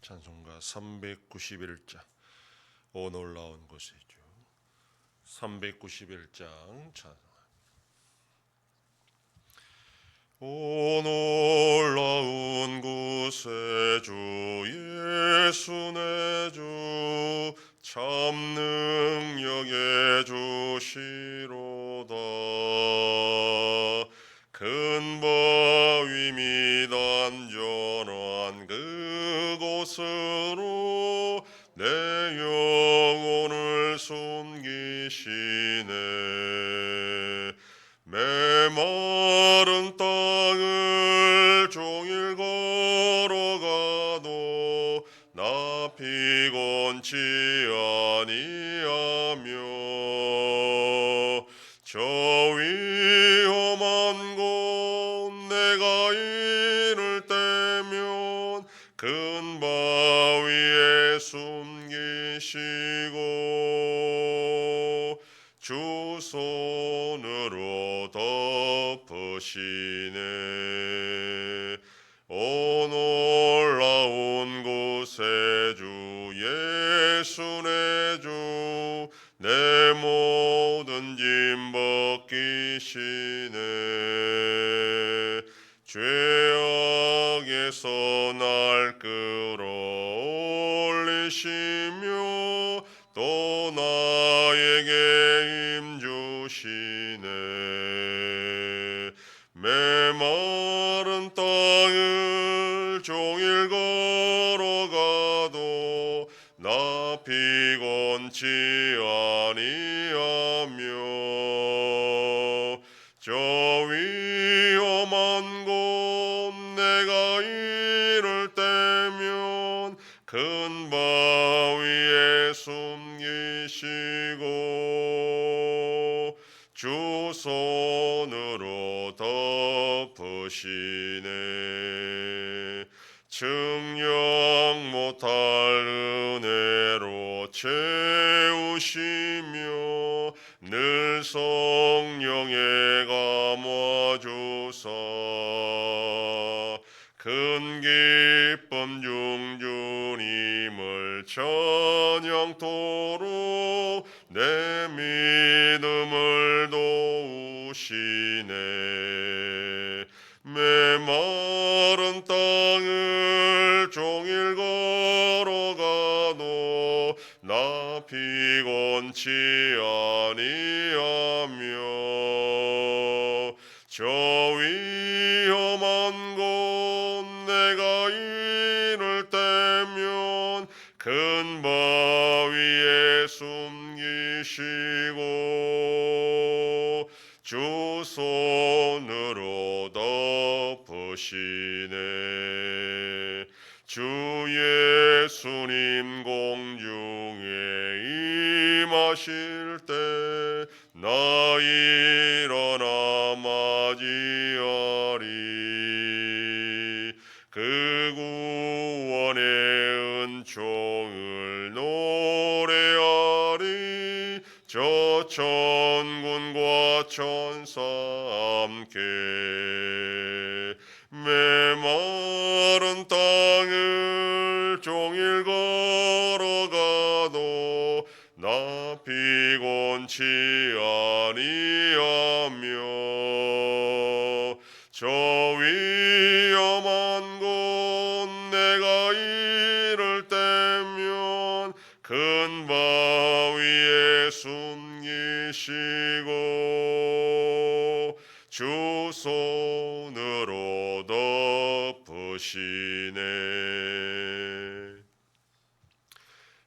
찬송가 391장 오 놀라운 곳이죠. 391장 찬송합니다. 오 놀라운 곳에 주 예수 내 주 참 능력의 주시로다. 큰 바위 및 안전한 그곳으로 내 영혼을 숨기시네. 메마른 땅을 종일 걸어가도 나 피곤치 아니하며 저 위험한 곳 내가 이를 때면 큰 바위에 숨기시고 주 손으로 덮으시네. 오 놀라운 곳에 주 예수 내 주 내 모든 짐 벗기시네. 죄악에서 날 끌어올리시며 또 나에게 힘 주시네. 메마른 땅을 종일 걸어가도 나 피곤치 아니하며 저 위험한 곳 내가 이를 때면 큰 바위에 숨기시고 주 손으로 덮으시네. 증량 못할 은혜로 채우시며 늘 성령에 감화주사 큰 기쁨 중 주님을 찬양토록 내 믿음을 도우시네. 메마른 땅을 종일 걸어가도 나 피곤치 아니하며 저 위험한 곳 내가 이를 때면 큰 바위에 숨기시고 주 손으로 덮으시네. 주 예수님 공중에 임하실 때 나 일어나 맞이하리. 그 구원의 은총을 노래하리. 저 천군과 천사 함께 메마른 땅을 종일 걸어가도 나 피곤치 아니하며 저 위험한 곳 내가 이를 때면 큰 바위에 숨기시고 주 손으로 덮으시네.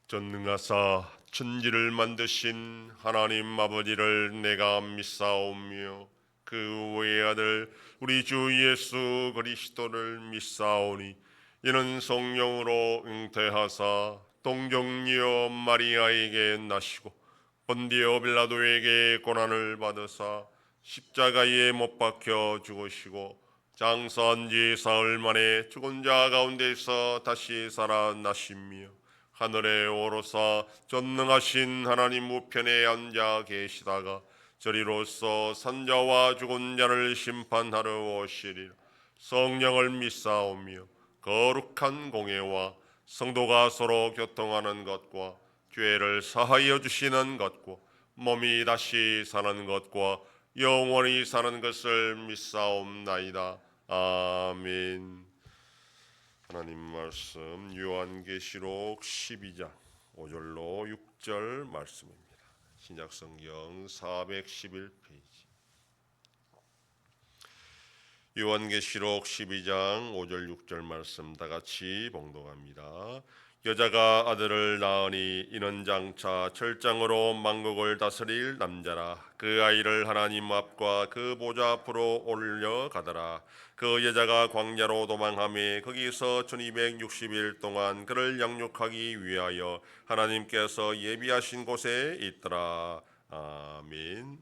전능하사 천지를 만드신 하나님 아버지를 내가 믿사오며 그 외아들 우리 주 예수 그리스도를 믿사오니 이는 성령으로 잉태하사 동정녀 마리아에게 나시고 본디오 빌라도에게 고난을 받으사 십자가에 못 박혀 죽으시고 장사한 지 사흘 만에 죽은 자 가운데서 다시 살아나시며 하늘에 오르사 전능하신 하나님 우편에 앉아 계시다가 저리로서 산자와 죽은 자를 심판하러 오시리라. 성령을 믿사오며 거룩한 공회와 성도가 서로 교통하는 것과 죄를 사하여 주시는 것과 몸이 다시 사는 것과 영원히 사는 것을 믿사옵나이다. 아멘. 하나님 말씀 요한계시록 12장 5절로 6절 말씀입니다. 신약성경 411페이지. 요한계시록 12장 5절 6절 말씀 다같이 봉독합니다. 여자가 아들을 낳으니 이는 장차 철장으로 만국을 다스릴 남자라. 그 아이를 하나님 앞과 그 보좌 앞으로 올려가더라. 그 여자가 광야로 도망하며 거기서 1260일 동안 그를 양육하기 위하여 하나님께서 예비하신 곳에 있더라. 아멘.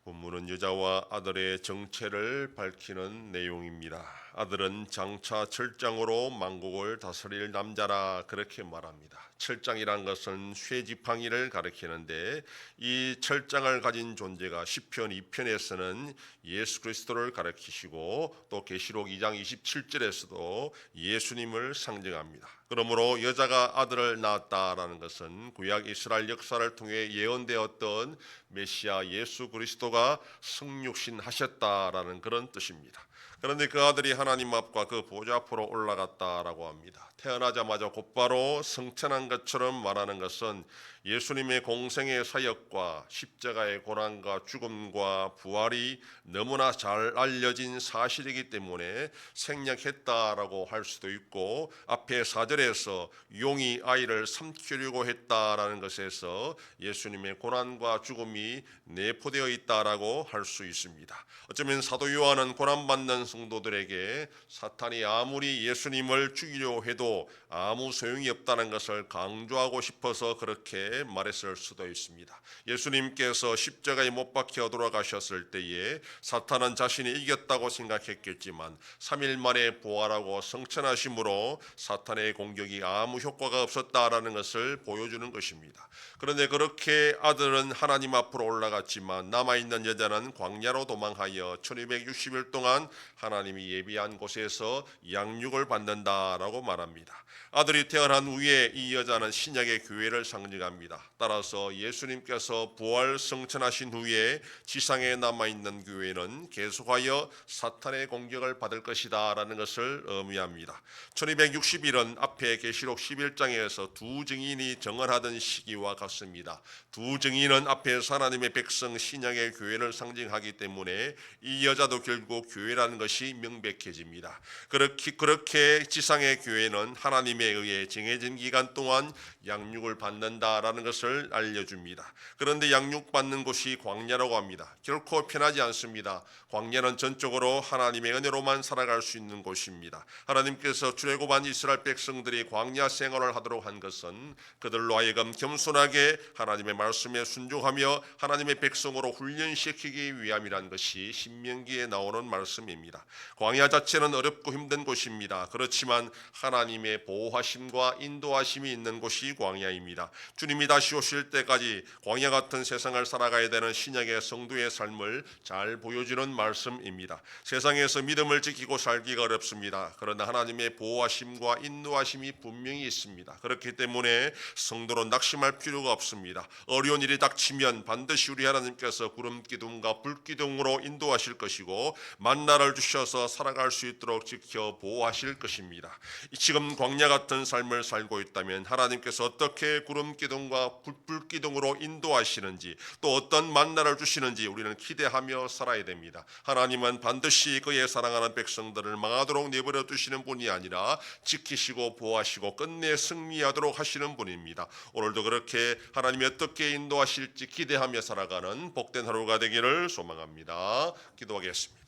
본문은 여자와 아들의 정체를 밝히는 내용입니다. 아들은 장차 철장으로 만국을 다스릴 남자라 그렇게 말합니다. 철장이란 것은 쇠지팡이를 가리키는데 이 철장을 가진 존재가 시편 2편에서는 예수 그리스도를 가리키시고 또 계시록 2장 27절에서도 예수님을 상징합니다. 그러므로 여자가 아들을 낳았다라는 것은 구약 이스라엘 역사를 통해 예언되었던 메시아 예수 그리스도가 성육신하셨다라는 그런 뜻입니다. 그런데 그 아들이 하나님 앞과 그 보좌 앞으로 올라갔다라고 합니다. 태어나자마자 곧바로 성천한 것처럼 말하는 것은 예수님의 공생의 사역과 십자가의 고난과 죽음과 부활이 너무나 잘 알려진 사실이기 때문에 생략했다라고 할 수도 있고, 앞에 4절에서 용이 아이를 삼키려고 했다라는 것에서 예수님의 고난과 죽음이 내포되어 있다라고 할 수 있습니다. 어쩌면 사도 요한은 고난받는 성도들에게 사탄이 아무리 예수님을 죽이려 해도 아무 소용이 없다는 것을 강조하고 싶어서 그렇게 말했을 수도 있습니다. 예수님께서 십자가에 못 박혀 돌아가셨을 때에 사탄은 자신이 이겼다고 생각했겠지만 3일 만에 부활하고 성천하심으로 사탄의 공격이 아무 효과가 없었다라는 것을 보여주는 것입니다. 그런데 그렇게 아들은 하나님 앞으로 올라갔지만 남아있는 여자는 광야로 도망하여 1260일 동안 하나님이 예비한 곳에서 양육을 받는다라고 말합니다. 아들이 태어난 후에 이 여자는 신약의 교회를 상징합니다. 따라서 예수님께서 부활 성천하신 후에 지상에 남아있는 교회는 계속하여 사탄의 공격을 받을 것이다 라는 것을 의미합니다. 1260일은 앞에 계시록 11장에서 두 증인이 정언하던 시기와 같습니다. 두 증인은 앞에서 하나님의 백성 신약의 교회를 상징하기 때문에 이 여자도 결국 교회라는 것이 명백해집니다. 그렇게 지상의 교회는 하나님의 의해 정해진 기간 동안 양육을 받는다라는 것을 알려줍니다. 그런데 양육받는 곳이 광야라고 합니다. 결코 편하지 않습니다. 광야는 전적으로 하나님의 은혜로만 살아갈 수 있는 곳입니다. 하나님께서 출애굽한 이스라엘 백성들이 광야 생활을 하도록 한 것은 그들로 하여금 겸손하게 하나님의 말씀에 순종하며 하나님의 백성으로 훈련시키기 위함이란 것이 신명기에 나오는 말씀입니다. 광야 자체는 어렵고 힘든 곳입니다. 그렇지만 하나님의 보호하심과 인도하심이 있는 곳이 광야입니다. 주님이 다시 오실 때까지 광야 같은 세상을 살아가야 되는 신약의 성도의 삶을 잘 보여주는 말씀입니다. 세상에서 믿음을 지키고 살기가 어렵습니다. 그러나 하나님의 보호하심과 인도하심이 분명히 있습니다. 그렇기 때문에 성도로 낙심할 필요가 없습니다. 어려운 일이 닥치면 반드시 우리 하나님께서 구름 기둥과 불 기둥으로 인도하실 것이고 만나를 주셔서 살아갈 수 있도록 지켜 보호하실 것입니다. 지금 광야 같은 삶을 살고 있다면 하나님께서 어떻게 구름 기둥과 불 기둥으로 인도하시는지 또 어떤 만나를 주시는지 우리는 기대하며 살아야 됩니다. 하나님은 반드시 그의 사랑하는 백성들을 망하도록 내버려 두시는 분이 아니라 지키시고 보호하시고 끝내 승리하도록 하시는 분입니다. 오늘도 그렇게 하나님이 어떻게 인도하실지 기대하며 살아가는 복된 하루가 되기를 소망합니다. 기도하겠습니다.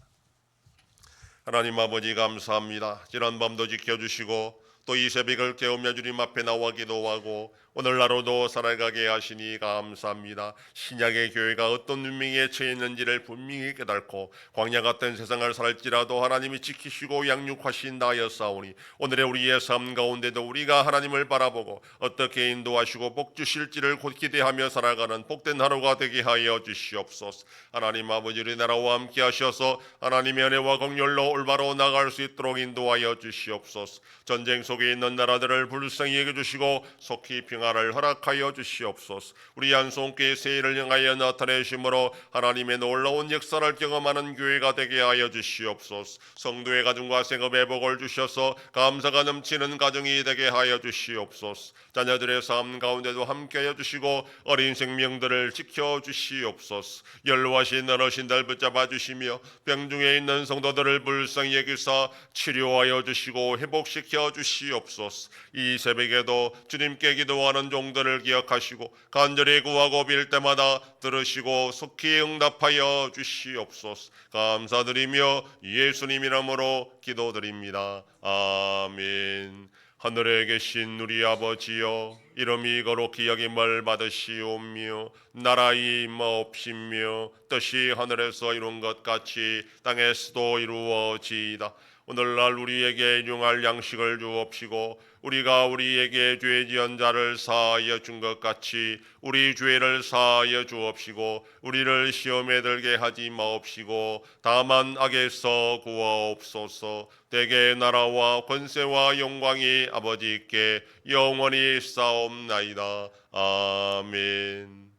하나님 아버지 감사합니다. 지난 밤도 지켜주시고 또 이 새벽을 깨우며 주님 앞에 나와 기도하고 오늘 하루도 살아가게 하시니 감사합니다. 신약의 교회가 어떤 운명에 처해 있는지를 분명히 깨닫고 광야 같은 세상을 살지라도 하나님이 지키시고 양육하신다 하였사오니 오늘의 우리의 삶 가운데도 우리가 하나님을 바라보고 어떻게 인도하시고 복 주실지를 곧 기대하며 살아가는 복된 하루가 되게 하여 주시옵소서. 하나님 아버지 우리 나라와 함께 하셔서 하나님의 은혜와 긍휼로 올바로 나갈 수 있도록 인도하여 주시옵소서. 전쟁 속 속에 있는 나라들을 불쌍히 여겨주시고 속히 평화를 허락하여 주시옵소서. 우리 한송교회 새해를 향하여 나타내심으로 하나님의 놀라운 역사를 경험하는 교회가 되게 하여 주시옵소서. 성도의 가정과 생업에 복을 주셔서 감사가 넘치는 가정이 되게 하여 주시옵소서. 자녀들의 삶 가운데도 함께하여 주시고 어린 생명들을 지켜주시옵소서. 연로하신 어르신들 붙잡아 주시며 병중에 있는 성도들을 불쌍히 여기사 치료하여 주시고 회복시켜 주시옵소서. 이 새벽에도 주님께 기도하는 종들을 기억하시고 간절히 구하고 빌 때마다 들으시고 속히 응답하여 주시옵소서. 감사드리며 예수님 이름으로 기도드립니다. 아멘. 하늘에 계신 우리 아버지여, 이름이 거룩히 여김을 받으시오며 나라의 임하옵시며 뜻이 하늘에서 이룬 것 같이 땅에서도 이루어지이다. 오늘날 우리에게 일용할 양식을 주옵시고 우리가 우리에게 죄 지은 자를 사하여 준 것 같이 우리 죄를 사하여 주옵시고 우리를 시험에 들게 하지 마옵시고 다만 악에서 구하옵소서. 대개 나라와 권세와 영광이 아버지께 영원히 싸움나이다. 아멘.